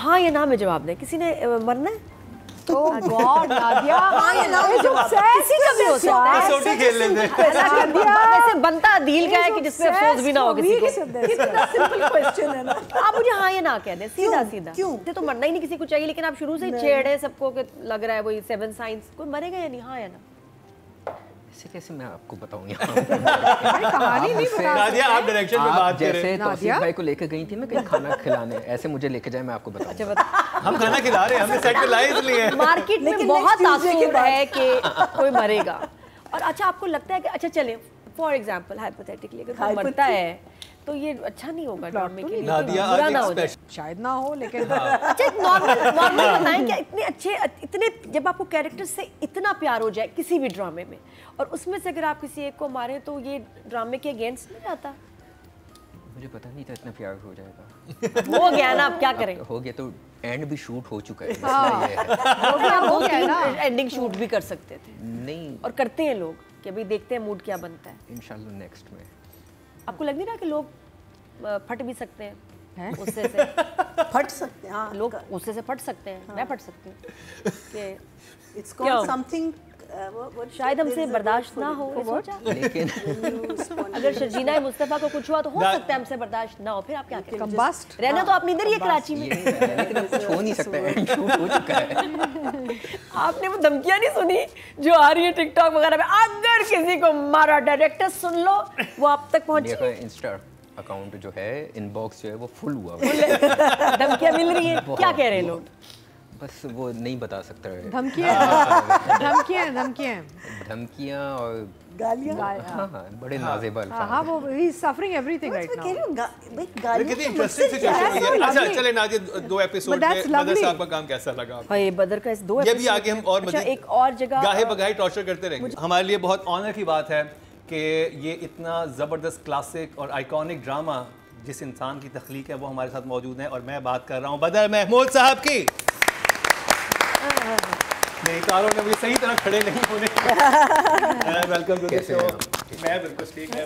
हाँ या ना में जवाब दें। किसी ने मरना है? Oh God, नादिया, हाँ या ना में जवाब किसी का भी हो सकता है। कसौटी खेल लेते हैं। वैसे बनता दिल का है कि जिसमें अफसोस भी ना हो किसी को। कितना सिंपल क्वेश्चन है ना। आप मुझे हाँ या ना कह दें, सीधा सीधा। क्यों? तो मरना ही नहीं किसी को चाहिए, लेकिन आप शुरू से ही छेड़े सबको कि लग रहा है वही 7 साइंस, कोई मरेगा या नहीं? हाँ या ना? ऐसे कैसे मैं आपको बताऊं यहाँ? कहानी नहीं बता नादिया आप डायरेक्शन में बात करें। जैसे तौसीफ भाई को लेकर गई थी मैं कहीं खाना खिलाने, ऐसे मुझे लेके जाए मैं आपको बताऊं। अच्छा बता। हम खाना खिला रहे हैं, हमने सेट पे लाए इसलिए। मार्केट में बहुत तासुर है कि कोई मरेगा, और अच्छा आपको लगता है कि अच्छा चलें फॉर एग्जांपल हाइपोथेटिकली अगर कोई मरता है तो ये अच्छा नहीं होगा ड्रामे के लिए, नादिया बुरा आज ना एक हो जाए। स्पेशल शायद ना हो, लेकिन अच्छा एक नॉर्मल बताएं क्या इतने अच्छे, इतने जब आपको कैरेक्टर से इतना प्यार हो जाए किसी भी ड्रामे में, और उसमें से अगर आप किसी एक को मारें तो ये ड्रामे के अगेंस्ट नहीं जाता? मुझे पता नहीं था इतना प्यार हो जाएगा। हो गया ना, आप क्या करें? हो गया तो एंड भी शूट हो चुका है, हाँ। मसला ये है। आप हो गया ना। 2-3 एंडिंग शूट भी कर सकते थे, नहीं, और करते हैं लोग कि अभी देखते हैं मूड क्या बनता है। इंशाल्लाह नेक्स्ट में। आपको लग नहीं रहा कि लोग फट भी सकते हैं हैं? गुस्से से? फट सकते हैं, हाँ, लोग गुस्से से फट सकते हैं, मैं फट सकती हूँ कि इट्स क्यों? कॉल्ड समथिंग शायद हमसे बर्दाश्त ना हो, ये सोचा? लेकिन अगर शर्जीना मुस्तफा को कुछ हुआ तो हो सकता है हमसे बर्दाश्त ना हो, फिर आप क्या करें? कंबस्ट रहना तो आप इधर ही है कराची में। लेकिन अब कुछ हो नहीं सकता, एंड शूट हो चुका है। आपने वो धमकियां नहीं सुनी जो आ रही है टिकटॉक वगैरह में, अगर किसी को मारा डायरेक्टर सुन लो, वो आप तक पहुंची? मेरा इंस्टा अकाउंट जो है, इनबॉक्स जो है वो फुल हुआ हुआ है। धमकियां मिल रही है, क्या कह रहे हैं लोग? बस वो नहीं बता सकता है। धमकियां और गालियाँ। हाँ हाँ बड़े नाज़ेबल हाँ वो ही सफरिंग एवरीथिंग राइट मैं कह रही नाउ। हूँ कितनी गालियाँ इंटरेस्टिंग सिचुएशन हुई है। अच्छा चले नादिया, 2 एपिसोड But में that's बदर lovely. साहब का काम कैसा लगा आपको? भाई बदर का इस 2 ये भी आगे हम और अच्छा मजीद एक और जगह गाहे बगाहे टॉर्चर करते रहेंगे। हमारे लिए बहुत ऑनर की बात है कि ये इतना ज़बरदस्त क्लासिक और आइकॉनिक ड्रामा जिस इंसान की तख्लीक है वो हमारे साथ मौजूद है, और मैं बात कर रहा हूँ बदर महमूद साहब की। नहीं, कारों ने मुझे सही तरह खड़े नहीं होने वेलकम टू द शो। मैं बिल्कुल ठीक है।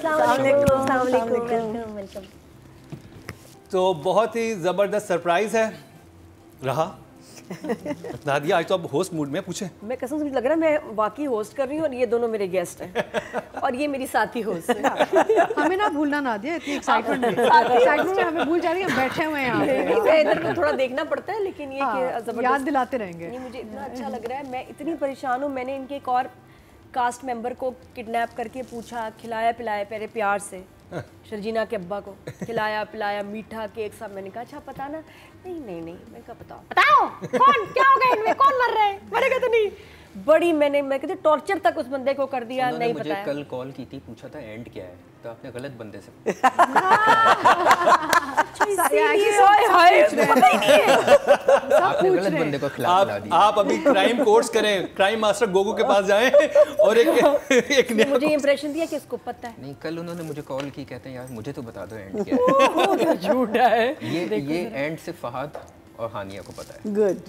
वेलकम। तो बहुत ही ज़बरदस्त सरप्राइज है रहा। नादिया आज तो आप होस्ट मूड में पूछे। मैं कसम से मुझे लग रहा है मैं वाकई होस्ट कर रही हूँ और ये दोनों मेरे गेस्ट हैं और ये मेरी साथी होस्ट है। हमें ना भूलना नादिया, इतनी एक्साइटमेंट में हमें भूल जा रही है, बैठे हुए हैं यहाँ पे। मैं इधर को थोड़ा देखना पड़ता है, लेकिन ये कि याद जबरदस्त दिलाते रहेंगे। नहीं, मुझे इतना अच्छा लग रहा है। मैं इतनी परेशान हूँ, मैंने इनके एक और कास्ट मेंबर को किडनैप करके पूछा, खिलाया पिलाया पहले प्यार से, शर्जीना के अब्बा को खिलाया पिलाया, मीठा केक सब। मैंने कहा अच्छा पता ना, नहीं मैं कहा बताओ कौन क्या हो गया इनमें, कौन मर रहा है, मरेगा तो नहीं। बड़ी मैं कहती टॉर्चर तक उस बंदे को कर दिया, नहीं मुझे बताया। कल कॉल की थी, पूछा था एंड क्या है, तो आपने गलत बंदे से आपने गलत बंदे को खिला दिया। आप अभी क्राइम कोर्स करें, क्राइम मास्टर गोगो के पास जाएं और एक मुझे इंप्रेशन दिया कि इसको पता है। नहीं, कल उन्होंने मुझे कॉल की, कहते हैं यार मुझे तो बता दो एंड क्या है। झूठा है ये एंड से फहद और हानिया को पता है, गुड।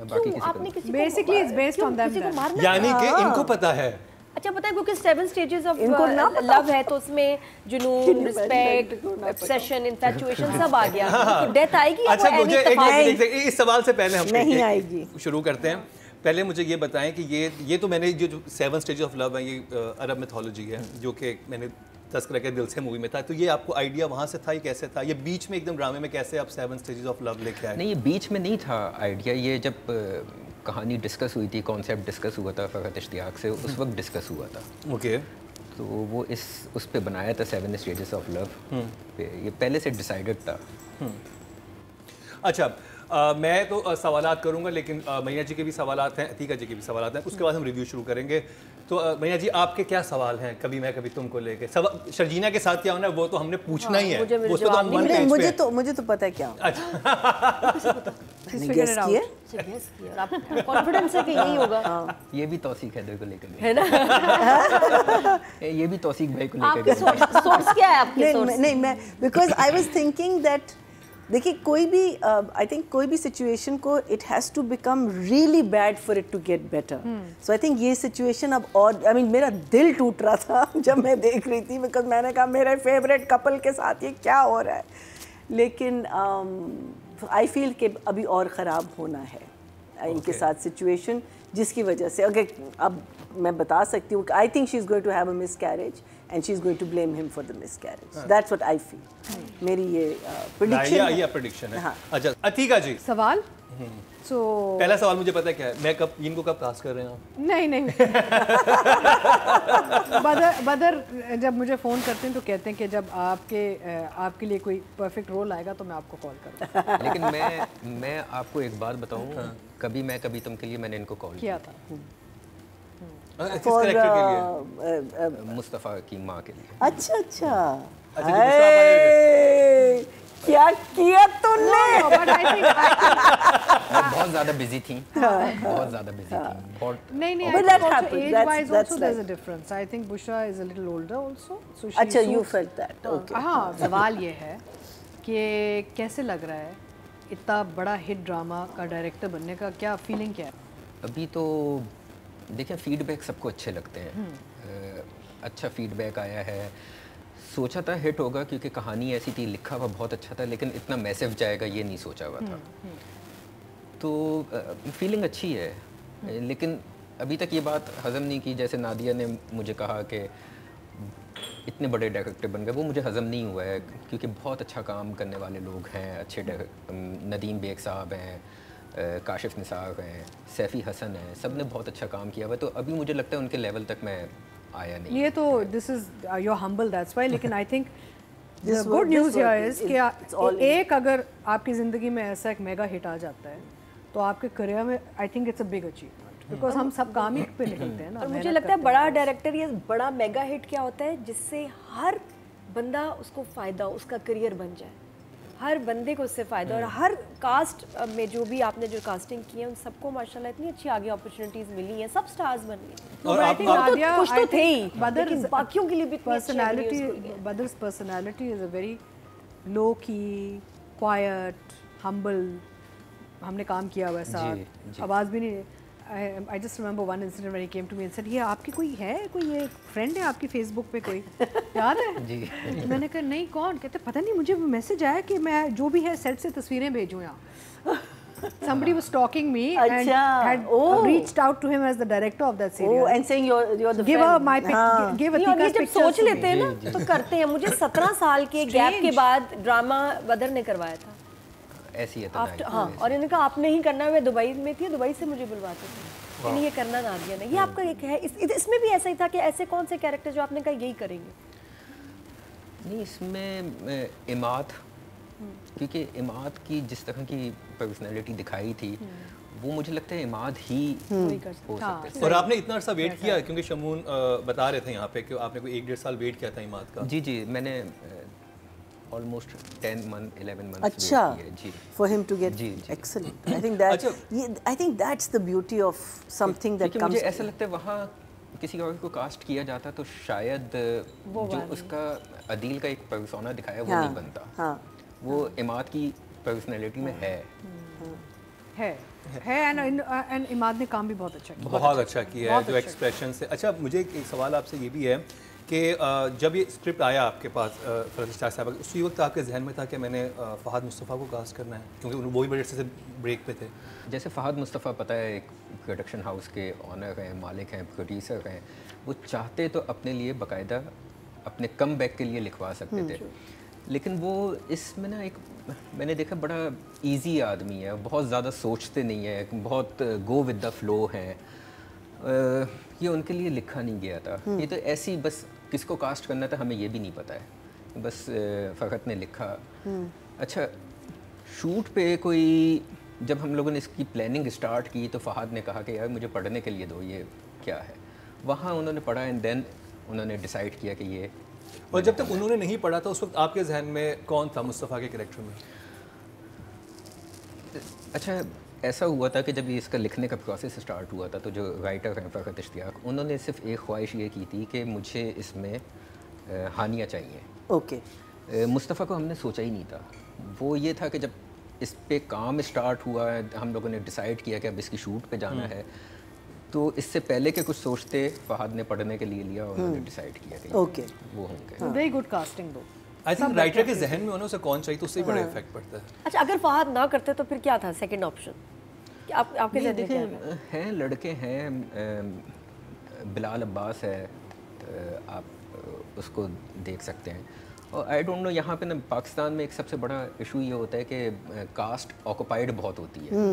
बाकी किसी को आपने नहीं। किसी बेसिकली इट्स बेस्ड ऑन किसी को देम। मारना यानी कि इनको पता है। अच्छा पता है क्योंकि 7 स्टेजेस ऑफ इनको ना पता। लव है, तो उसमें जुनून, रिस्पेक्ट, ऑब्सेशन, इन्फैचुएशन सब आ गया। तो डेथ आएगी या अच्छा वो मुझे एक इस सवाल से पहले हम नहीं आएगी। शुरू करते हैं। पहले मुझे ये बताएं कि ये तो मैंने जो 7 स्टेजेस ऑफ लव है, ये अरब मिथोलॉजी है जो कि मैंने तस्करा के दिल से मूवी में था, तो ये आपको आइडिया वहाँ से था, ये कैसे था, ये बीच में एकदम ड्रामे में कैसे आप 7 स्टेजेस ऑफ लव लेके आए? नहीं, ये बीच में नहीं था आइडिया, ये जब कहानी डिस्कस हुई थी, कॉन्सेप्ट डिस्कस हुआ था फरहत इश्तियाक से, उस वक्त डिस्कस हुआ था। ओके। तो वो उस पे बनाया था 7 स्टेजेस ऑफ लव पे, ये पहले से डिसाइडेड था। अच्छा मैं तो सवालात करूंगा, लेकिन मैया जी के भी सवालात हैं, अतीका जी के भी सवालात हैं, उसके बाद हम रिव्यू शुरू करेंगे। तो मैया जी आपके क्या सवाल हैं कभी मैं कभी तुमको लेके? शर्जीना के साथ क्या होना है वो तो हमने पूछना ही है, उस पे तो हम वन पेज पे हैं। मुझे तो पता है क्या। अच्छा गेस किए और आप कॉन्फिडेंस है कि यही होगा? ये भी तौसीक हैदर को लेकर है ना? ये भी तौसीक भाई को लेकर आपके सोर्स क्या है आपके सोर्स? नहीं मैं because I was thinking that देखिए कोई भी आई थिंक कोई भी सिचुएशन को it has to become really bad for it to get better. So I think ये सिचुएशन अब और आई मीन मेरा दिल टूट रहा था जब मैं देख रही थी, बिकॉज मैंने कहा मेरे फेवरेट कपल के साथ ये क्या हो रहा है। लेकिन आई फील कि अभी और ख़राब होना है इनके साथ सिचुएशन, जिसकी वजह से अगर अब मैं बता सकती हूँ I think she is going to have a miscarriage and she is going to blame him for the miscarriage. That's what I feel, मेरी ये प्रेडिक्शन है। अच्छा अतीका जी, सवाल सो पहला सवाल मुझे पता है क्या है, मैं कब इनको कब कास्ट कर रहे हैं आप? नहीं बदर जब मुझे फ़ोन करते हैं तो कहते हैं कि जब आपके लिए कोई परफेक्ट रोल आएगा तो मैं आपको कॉल करूँगा। लेकिन मैं आपको एक बात बताऊं, कभी मैं कभी तुम के लिए मैंने इनको कॉल किया था किस कैरेक्टर के लिए? मुस्तफ़ा की माँ के लिए। अच्छा अच्छा, अच्छा जी, दूसरा आप आइए। क्या किया तूने? बहुत ज़्यादा बिजी थी, बहुत ज़्यादा बिजी थी, बहुत। नहीं But that happens. age wise That's also there's a difference. I think Bushra is a little older also. So she अच्छा, you suits- felt that. Okay. हाँ, सवाल ये है कि कैसे लग रहा है इतना बड़ा हिट ड्रामा का डायरेक्टर बनने का, क्या फीलिंग क्या है? अभी तो देखिए फीडबैक सबको अच्छे लगते हैं, अच्छा फीडबैक आया है। सोचा था हिट होगा क्योंकि कहानी ऐसी थी, लिखा हुआ बहुत अच्छा था, लेकिन इतना मैसिव जाएगा ये नहीं सोचा हुआ था। तो फीलिंग अच्छी है, लेकिन अभी तक ये बात हज़म नहीं की। जैसे नादिया ने मुझे कहा कि इतने बड़े डायरेक्टर बन गए, वो मुझे हज़म नहीं हुआ है क्योंकि बहुत अच्छा काम करने वाले लोग हैं, अच्छे नदीम बेग साहब हैं, काशिफ निसार हैं, सैफ़ी हसन हैं, सब ने बहुत अच्छा काम किया हुआ है। तो अभी मुझे लगता है उनके लेवल तक मैं आया नहीं। ये तो this is your humble, that's why. लेकिन I think This good work- news this here work is is- it's all कि एक अगर आपकी ज़िंदगी में ऐसा एक मेगा हिट आ जाता है तो आपके करियर में I think it's a big achievement, because हम सब काम ही पे निकलते हैं ना। और मुझे मेहनत लगता है करते बड़ा हैं। डायरेक्टर या बड़ा मेगा हिट क्या होता है जिससे हर बंदा उसको फ़ायदा, उसका करियर बन जाए, हर बंदे को उससे फ़ायदा। और हर कास्ट में जो भी आपने जो कास्टिंग की है उन सबको माशाल्लाह इतनी अच्छी आगे अपॉर्चुनिटीज़ मिली हैं, सब स्टार्स बन गए। और I आप think आप- Nadia, कुछ तो I थे think ही, Badr लेकिन is- बाकियों के लिए भी इतनी अच्छी personality, avenues खुल गई हैं। Badr's personality is a very low key, quiet, humble. हमने काम किया हुआ है साथ, जी। आवाज़ भी नहीं। I just remember one incident when he came to me and said, ये आपकी कोई है, कोई ये फ्रेंड है आपकी फेसबुक पे कोई, याद है? जी। तो मैंने कहा नहीं, कौन? कहते पता नहीं, मुझे मैसेज आया कि मैं जो भी है सेट से तस्वीरें भेजूँ यहाँ। Somebody was stalking me and अच्छा, had reached out to him as the director of that serial. Oh, and saying you're the Give her friend. my हाँ. give नहीं, और ये Atika's जब pictures सोच to me. लेते हैं ना तो करते हैं। मुझे 17 साल के गैप के बाद ड्रामा बदर ने करवाया था ऐसी है तो आफ्टर। हाँ, और इन्होंने कहा आपने ही करना है। मैं दुबई में थी, दुबई से मुझे बुलवाते थे कि नहीं ये करना ना दिया नहीं। ये आपका एक है, इसमें भी ऐसा ही था कि ऐसे कौन से कैरेक्टर जो आपने कहा यही करेंगे? नहीं, इसमें इमाद, क्योंकि इमाद की जिस तरह की पर्सनैलिटी दिखाई थी वो मुझे लगता है इमाद ही वही कर हो सकते थे। और आपने इतना अर्सा वेट किया क्योंकि शमून बता रहे थे यहाँ पे कि आपने कोई 1-1.5 साल वेट किया था इमाद का। जी मैंने ऑलमोस्ट 10 मंथ 11 मंथ अच्छा, जी for him to get ji. excellent. I think that अच्छा। I think that's the beauty of something that क्योंकि comes. मुझे ऐसा लगता है वहाँ किसी और को कास्ट किया जाता तो शायद जो उसका अदील का एक पर्सोना दिखाया वो नहीं बनता। हाँ. वो इमाद की पर्सनैलिटी में है एंड इमाद ने काम भी बहुत अच्छा किया। बहुत अच्छा किया है जो एक्सप्रेशन से। अच्छा, मुझे एक सवाल आपसे ये भी है कि जब ये स्क्रिप्ट आया आपके पास फरहत साहब, उसी वक्त आपके जहन में था कि मैंने फ़हाद मुस्तफ़ा को कास्ट करना है क्योंकि वो भी बड़े से ब्रेक पे थे? जैसे फ़हाद मुस्तफ़ा पता है एक प्रोडक्शन हाउस के ऑनर हैं, मालिक हैं, प्रोड्यूसर हैं, वो चाहते तो अपने लिए बाकायदा अपने कम बैक के लिए लिखवा सकते थे, लेकिन वो इसमें ना एक मैंने देखा बड़ा इजी आदमी है, बहुत ज़्यादा सोचते नहीं है, बहुत गो विद द फ्लो हैं। ये उनके लिए लिखा नहीं गया था। ये तो ऐसी बस किसको कास्ट करना था हमें ये भी नहीं पता है, बस फ़कत ने लिखा। अच्छा, शूट पे कोई जब हम लोगों ने इसकी प्लानिंग स्टार्ट की तो फ़हाद ने कहा कि यार मुझे पढ़ने के लिए दो, ये क्या है। वहाँ उन्होंने पढ़ा एंड देन उन्होंने डिसाइड किया कि ये। और जब तक उन्होंने नहीं पढ़ा था उस वक्त आपके जहन में कौन था मुस्तफ़ा के कैरेक्टर में? अच्छा, ऐसा हुआ था कि जब ये इसका लिखने का प्रोसेस स्टार्ट हुआ था तो जो राइटर हैं फ़कत इश्तियाक, उन्होंने सिर्फ एक ख्वाहिश ये की थी कि मुझे इसमें हानियाँ चाहिए। Okay. मुस्तफ़ा को हमने सोचा ही नहीं था। वो ये था कि जब इस पे काम स्टार्ट हुआ है, हम लोगों ने डिसाइड किया कि अब इसकी शूट पे जाना है, तो इससे पहले के कुछ सोचते फ़हाद ने पढ़ने के लिए लिया और उन्होंने डिसाइड किया कि Okay. वो होंगे। वेरी गुड कास्टिंग दो। आई थिंक राइटर के जहन में होना उसे कौन चाहिए तो उससे बड़ा इफेक्ट पड़ता है। अच्छा, अगर फहद ना करते तो फिर क्या था सेकंड ऑप्शन? आपके जहन में क्या था? हैं लड़के हैं, बिलाल अब्बास है, आप उसको देख सकते हैं। और आई डोंट नो, यहाँ पे ना पाकिस्तान में एक सबसे बड़ा इशू ये होता है कि कास्ट ऑक्युपाइड बहुत होती है।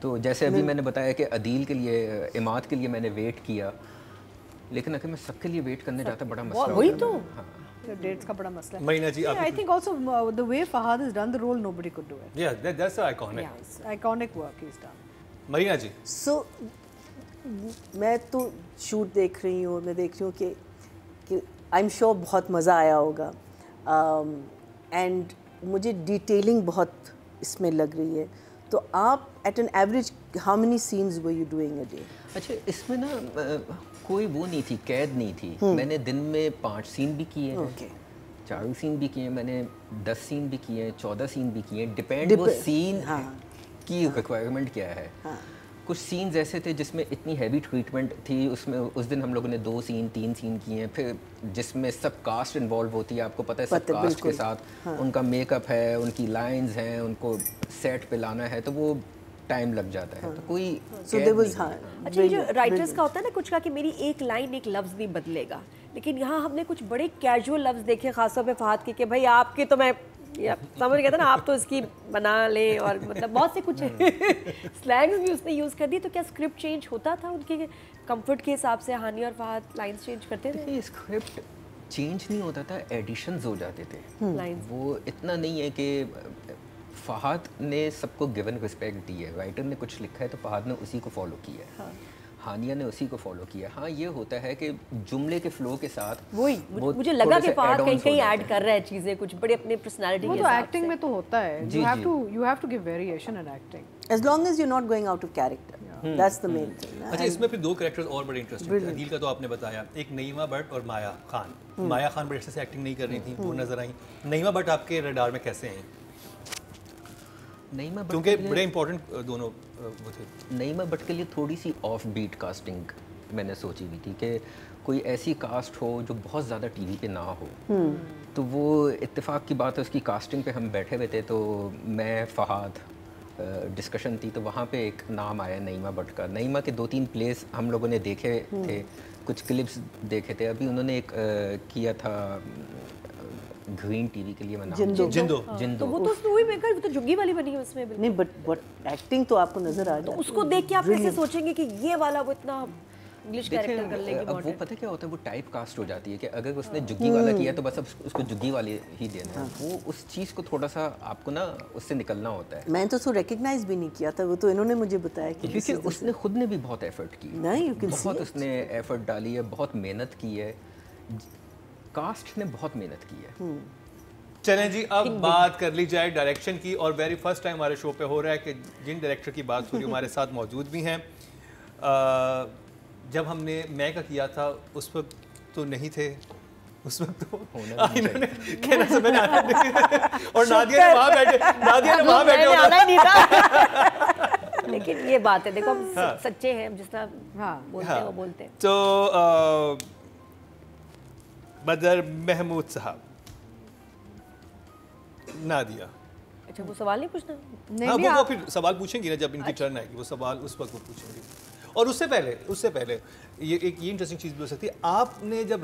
तो जैसे अभी मैंने बताया कि अदील के लिए, इमाद के लिए मैंने वेट किया, लेकिन अगर मैं सबके लिए वेट करने जाता बड़ा मसला वही होता तो। है। हाँ। डेट्स का बड़ा मसला है। महीना जी, I think also the way Fahadh has done the role nobody could do it. या that's iconic. Yes, iconic work he is done. महीना जी, सो मैं तो शूट देख रही हूँ, मैं देख रही हूँ कि आई एम श्योर बहुत मज़ा आया होगा, एंड मुझे डिटेलिंग बहुत इसमें लग रही है। तो आप at an average how many scenes were you doing a day? अच्छा, इसमें ना कोई वो नहीं थी, कैद नहीं थी। मैंने दिन में 5 सीन भी किए हैं, Okay. 4 सीन भी किए हैं, मैंने 10 सीन भी किए हैं, 14 सीन भी किए हैं, डिपेंड वो सीन की रिक्वायरमेंट क्या है। कुछ सीन्स ऐसे थे जिसमें इतनी हैवी ट्रीटमेंट थी, उसमें उस दिन हम लोगों ने 2 सीन 3 सीन किए हैं, फिर जिसमें सब कास्ट इन्वॉल्व होती है, आपको पता है सब कास्ट के साथ उनका मेकअप है, उनकी लाइंस हैं, उनको सेट पे लाना है, तो वो टाइम लग जाता है। तो कोई अच्छा, ये जो राइटर्स का होता है ना, कुछ का कि मेरी एक लाइन एक लफ्ज़ नहीं बदलेगा, लेकिन यहाँ हमने कुछ बड़े कैजुअल लफ्ज़ देखे खासतौर पे फहद के कि भाई आपके तो मैं समझ गया था ना, आप तो इसकी बना ले, और मतलब बहुत से कुछ स्लैंग्स भी उसने यूज़ कर दी। तो क्या स्क्रिप्ट चेंज होता था उनके कंफर्ट के हिसाब से? हानि और फहद लाइन्स चेंज करते थे? स्क्रिप्ट चेंज नहीं होता था, एडिशंस हो जाते थे। लाइन्स वो इतना नहीं है कि फहद ने सबको गिवन रिस्पेक्ट दी है, राइटर ने कुछ लिखा है तो फहद ने उसी को फॉलो किया है। हानिया ने उसी को फॉलो किया। हाँ, ये होता है कि जुमले के फ्लो के साथ वही मुझे लगा कि फहद कहीं कहीं ऐड कर रहा है चीज़ें, कुछ बड़े अपने पर्सनालिटी के वो तो हिसाब एक्टिंग से। में तो होता है, you have to give variation in acting. As long as you're not going out of character, that's the main thing. अच्छा, इसमें फिर 2 कैरेक्टर्स और बड़े इंटरेस्टिंग थे। अदील का तो आपने बताया, एक नईमा भट्ट और माया खान। माया खान बड़े अच्छे से एक्टिंग नहीं कर रही थी, वो नजर आई। नईमा भट्ट आपके रडार में कैसे हैं? नईमा भट्ट क्योंकि बड़े इंपॉर्टेंट दोनों वो थे। नईमा भट्ट के लिए थोड़ी सी ऑफ बीट कास्टिंग मैंने सोची हुई थी कि कोई ऐसी कास्ट हो जो बहुत ज़्यादा टीवी पे ना हो। तो वो इत्तेफाक की बात है, उसकी कास्टिंग पे हम बैठे हुए थे, तो मैं फहद डिस्कशन थी, तो वहाँ पे एक नाम आया नईमा भट्ट का। नईमा के 2-3 प्लेस हम लोगों ने देखे थे, कुछ क्लिप्स देखे थे। अभी उन्होंने एक किया था ग्रीन टीवी के लिए, मैं नाम जिंदो। तो वो तो उसमें वही बेकार, वो तो झुग्गी वाली बनी है उसमें बिल्कुल। नहीं, बट एक्टिंग तो आपको नजर आ तो जाए। उसको देख के आप कैसे सोचेंगे कि ये वाला वो इतना इंग्लिश कैरेक्टर कर लेगी? अब वो पता क्या होता है, वो टाइप कास्ट हो जाती है कि अगर उसने जुग्गी वाला किया तो बस अब उसको जुग्गी वाले ही देना है। वो उस चीज़ को थोड़ा सा आपको ना उससे निकलना होता है। मैंने तो उसको रिकग्नाइज भी नहीं किया था, वो तो इन्होंने मुझे बताया कि क्योंकि उसने खुद ने भी बहुत एफर्ट की, नहीं, you can बहुत see it. उसने एफर्ट डाली है, बहुत मेहनत की है, कास्ट ने बहुत मेहनत की है। चलें जी, अब बात कर ली जाए डायरेक्शन की, और वेरी फर्स्ट टाइम हमारे शो पे हो रहा है कि जिन डायरेक्टर की बात हो रही हमारे साथ मौजूद भी हैं। जब हमने मैं का किया था उस वक्त तो नहीं थे, उस वक्त तो इन्होंने कहना समझ आना नहीं। और नादिया ने वहाँ बैठे आना ही नहीं था। लेकिन ये बात है, देखो हम सच्चे हैं, जिस तरह बोलते हैं वो बोलते हैं। तो बदर महमूद साहब, नादिया, अच्छा वो सवाल नहीं पूछना? हाँ, वो फिर सवाल पूछेंगी ना जब इनकी टर्न आएगी, वो सवाल उस वक्त वो पूछेंगी। और उससे पहले ये इंटरेस्टिंग चीज़ भी हो सकती है, आपने जब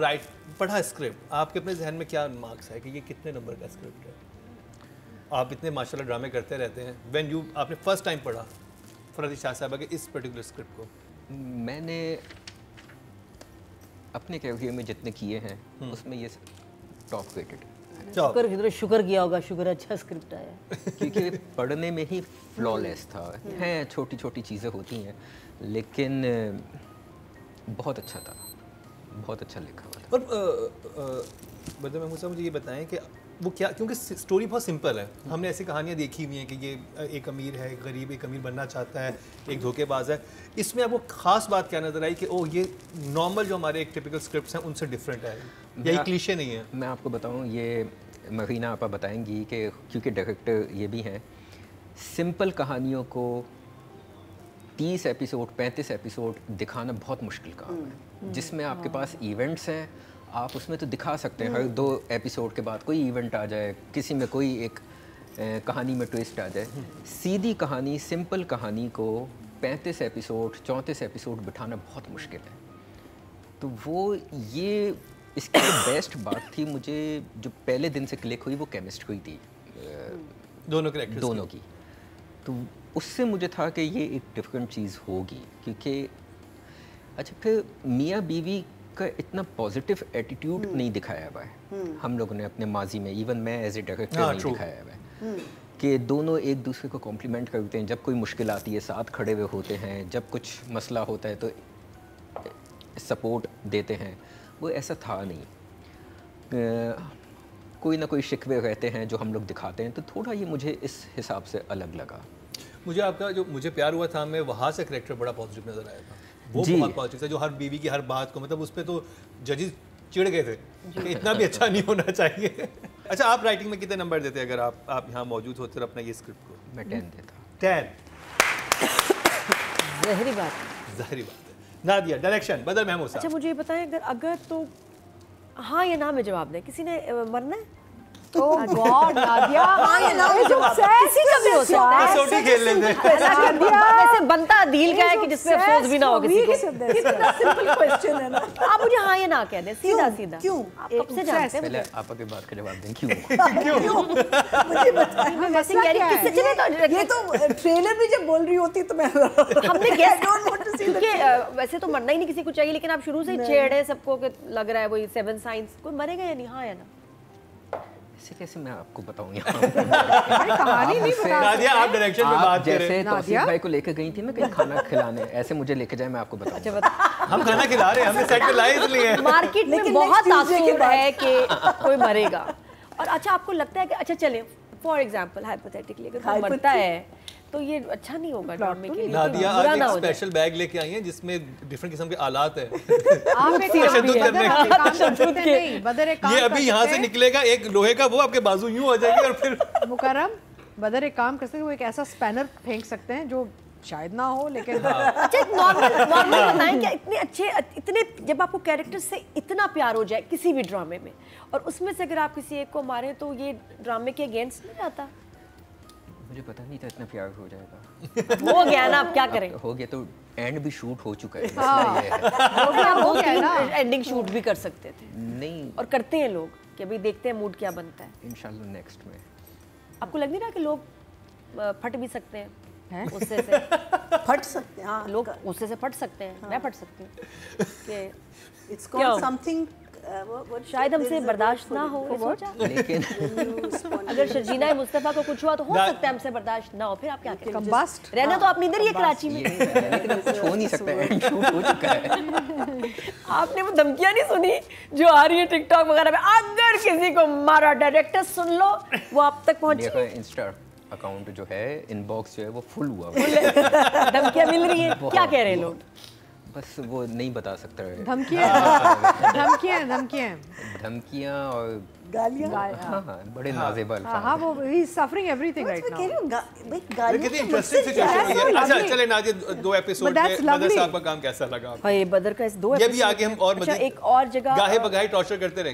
पढ़ा स्क्रिप्ट, आपके अपने जहन में क्या मार्क्स है कि ये कितने नंबर का स्क्रिप्ट है? आप इतने माशाल्लाह ड्रामे करते रहते हैं, आपने फर्स्ट टाइम पढ़ा फरहत शाह साहबा के इस पर्टिकुलर स्क्रिप्ट को? मैंने अपने कैरियर में जितने किए हैं उसमें ये टॉप रेटेड। शुक्र किया होगा, शुक्र अच्छा स्क्रिप्ट आया। क्योंकि पढ़ने में ही फ्लॉलेस था। हैं छोटी छोटी चीज़ें होती हैं, लेकिन बहुत अच्छा था, बहुत अच्छा लिखा हुआ था। और बदर महमूद साहब, मुझे ये बताएं कि वो क्या, क्योंकि स्टोरी बहुत सिंपल है, हमने ऐसी कहानियाँ देखी हुई हैं कि ये एक अमीर है, एक गरीब, एक अमीर बनना चाहता है, एक धोखेबाज है। इसमें आपको ख़ास बात क्या नज़र आई कि ओह ये नॉर्मल जो हमारे एक टिपिकल स्क्रिप्ट्स हैं उनसे डिफरेंट है, यही क्लीशे नहीं है? मैं आपको बताऊं, ये मरीना आपा बताएंगी कि क्योंकि डायरेक्टर ये भी हैं, सिंपल कहानियों को 30 एपिसोड 35 एपिसोड दिखाना बहुत मुश्किल काम है, जिसमें आपके पास इवेंट्स हैं, आप उसमें तो दिखा सकते हैं हर 2 एपिसोड के बाद कोई इवेंट आ जाए, किसी में कोई एक कहानी में ट्विस्ट आ जाए। सीधी कहानी, सिंपल कहानी को 35 एपिसोड 34 एपिसोड बिठाना बहुत मुश्किल है। तो वो ये इसकी जो बेस्ट बात थी मुझे जो पहले दिन से क्लिक हुई वो केमिस्ट्री थी दोनों कैरेक्टर्स दोनों की। तो उससे मुझे था कि ये एक डिफरेंट चीज़ होगी, क्योंकि अच्छा फिर मियाँ बीवी का इतना पॉजिटिव एटीट्यूड नहीं दिखाया हुआ है हम लोगों ने अपने माजी में, इवन मैं एज ए डायरेक्टर नहीं दिखाया हुआ है कि दोनों एक दूसरे को कॉम्प्लीमेंट करते हैं, जब कोई मुश्किल आती है साथ खड़े हुए होते हैं, जब कुछ मसला होता है तो सपोर्ट देते हैं। वो ऐसा था नहीं, कोई ना कोई शिकवे रहते हैं जो हम लोग दिखाते हैं, तो थोड़ा ये मुझे इस हिसाब से अलग लगा। मुझे आपका जो मुझे प्यार हुआ था में वहाँ से करेक्टर बड़ा पॉजिटिव नजर आया था, वो बहुत पॉजिटिव था, जो हर बीवी की हर बात को मतलब उस पर तो जजेस चिढ़ गए थे कि इतना भी अच्छा नहीं होना चाहिए। अच्छा, आप राइटिंग में कितने नंबर देते अगर आप यहाँ मौजूद होते और अपना ये स्क्रिप्ट को? मैं 10 देता। 10। ज़ाहिरी बात ज़ाहिरी बात है। नादिया, डायरेक्शन बदर महमूद साहब। अच्छा मुझे ये बताएं, अगर तो हाँ या ना में जवाब दें, किसी ने मरना है? Oh God, नादिया, हाँ या ना में जवाब किसी का भी हो सकता है। कसौटी खेल लेते हैं। वैसे बनता दिल का है कि जिसमें अफसोस भी ना हो किसी को। कितना सिंपल क्वेश्चन है ना। आप मुझे हाँ या ना कह दें, सीधा सीधा। क्यों? आप कब से जानते हैं? पहले आप आगे बात का जवाब दें, क्यों? मुझे बताइए। मैं वैसे कह रही हूँ, किसी ने तो ये तो ट्रेलर में जब बोल रही होती तो मैं हमने गेस क्योंकि वैसे तो मरना ही नहीं किसी को चाहिए, लेकिन आप शुरू से ही छेड़े सबको कि लग रहा है वही 7 साइंस, कोई मरेगा या नहीं? हाँ या ना? ऐसे कैसे मैं आपको बताऊं कहानी नहीं बता नादिया, आप डायरेक्शन में आप बात कर रहे जैसे हैं। तौसीफ भाई को लेकर गई थी ना कहीं खाना खिलाने, ऐसे मुझे लेके जाए मैं आपको बताऊं। अच्छा बता। हम खाना खिला रहे हैं, हमने सेट पे लाए इसलिए। मार्केट में लेकिन बहुत next Tuesday के तासुर बाद। है कि कोई मरेगा, और अच्छा आपको लगता है कि अच्छा चलें फॉर एग्जांपल हाइपोथेटिकली अगर कोई मरता है तो ये अच्छा नहीं होगा ड्रामे के लिए, नादिया बुरा आज ना एक हो जाए। स्पेशल बैग लेके आई हैं जिसमें डिफरेंट किस्म के आलात हैं। आप एक तशद्दुद करने काम कर सकते हैं, नहीं बदर एक काम ये कर अभी यहाँ सकते से हैं। निकलेगा एक लोहे का, वो आपके बाजू यूं हो जाएंगे और फिर मुकर्रम बदर एक काम कर सकते हैं, वो एक ऐसा स्पैनर फेंक सकते हैं जो शायद ना हो लेकिन अच्छा नॉर्मल बताएं क्या इतने अच्छे इतने जब आपको कैरेक्टर से इतना प्यार हो जाए किसी भी ड्रामे में, और उसमें से अगर आप किसी एक को मारें तो ये ड्रामे के अगेंस्ट नहीं जाता? मुझे पता नहीं था इतना प्यार हो जाएगा। हो गया ना, अब क्या करें? हो गया तो एंड भी शूट हो चुका है, मसला ये है। वो भी आप हो गया ना। 2-3 एंडिंग शूट भी कर सकते थे, नहीं, और करते हैं लोग कि अभी देखते हैं मूड क्या बनता है। इंशाल्लाह नेक्स्ट में। आपको लग नहीं रहा कि लोग फट भी सकते हैं उससे से? फट सकते हैं। हाँ, लोग उससे से फट सकते हैं, मैं फट सकती हूँ कि इट्स क्यों? कॉल्ड समथिंग शायद हमसे बर्दाश्त ना हो, ये सोचा? लेकिन अगर शर्जीना मुस्तफ़ा को कुछ हुआ तो हो सकता है हमसे बर्दाश्त ना हो, फिर आप क्या करें? कंबस्ट रहना तो आप इधर ही है कराची में। लेकिन अब कुछ हो नहीं सकता, एंड शूट हो चुका है। आपने वो धमकियां नहीं सुनी जो आ रही है टिकटॉक वगैरह में, अगर किसी को मारा डायरेक्टर सुन लो, वो आप तक पहुंची। देखो इंस्टा अकाउंट जो है, इनबॉक्स जो है वो फुल हुआ हुआ है। धमकियां मिल रही हैं, क्या कह रहे हैं लोग? बस वो नहीं बता सकता है। धमकियाँ और गालियाँ। हाँ हाँ बड़े नाजेबल। हाँ वो ही सफरिंग एवरीथिंग राइट मैं कह रही नाउ। हूँ कितनी गालियाँ इंटरेस्टिंग सिचुएशन हुई है। अच्छा चले नादिया, 2 एपिसोड But that's में बदर lovely. साहब का काम कैसा लगा आपको? भाई बदर का इस 2 ये भी आगे हम और अच्छा मजीद एक और जगह गाहे बगाहे टॉर्चर करते रहे।